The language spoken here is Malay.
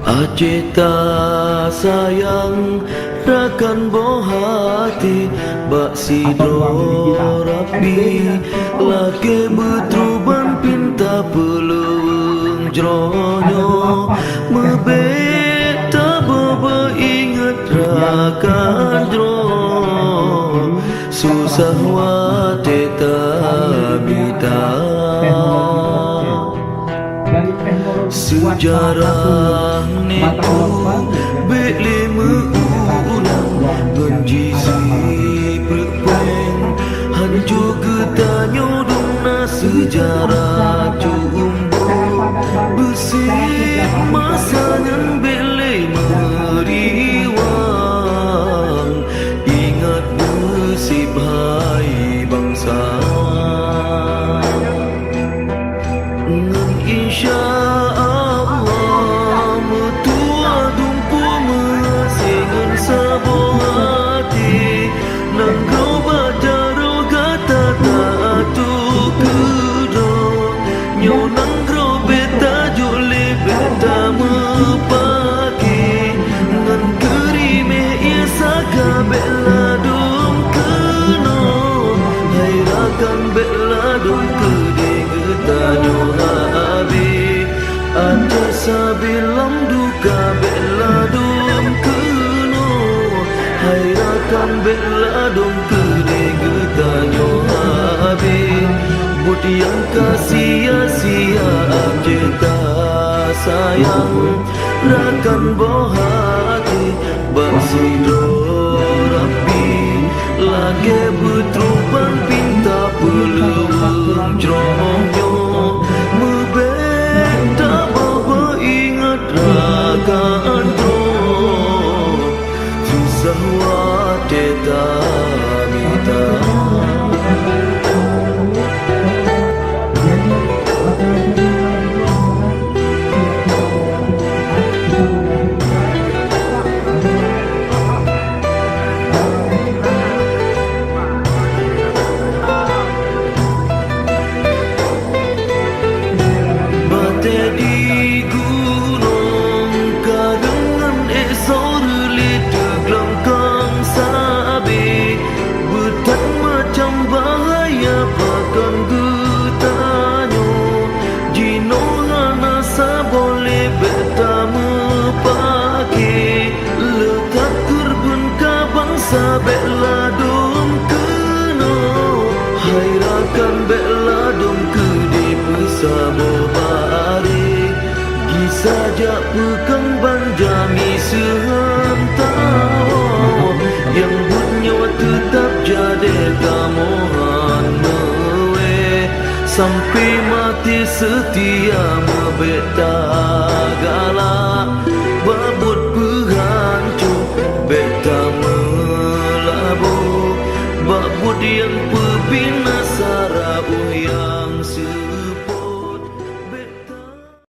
Aceta sayang rakan boh hati bak sidro rapi laki betruban pinta pelung jronyo mebeta boba ingat rakan jro susah wateta bita sejarah niku bele meulang genjisi perpeng hancur getanyo dona sejarah jumbo besi masangan bele meriwang ingat nasib hai bangsa ngan insya sabilam duka bela dum kuno hayrakan bela dum kede getanyo habe butiang kasih sia aceta sayang rakan bohati basido rapi lagi betruban pinta pelung jronyo mebeta rakan tro susah wateta bita bate di bela dum keno hayrakan bela dum kedi pesamo bare gisaja pekang banjami sehantau yang bernyawa tetap jadi kamohan mewe sampai mati setia mebeta galak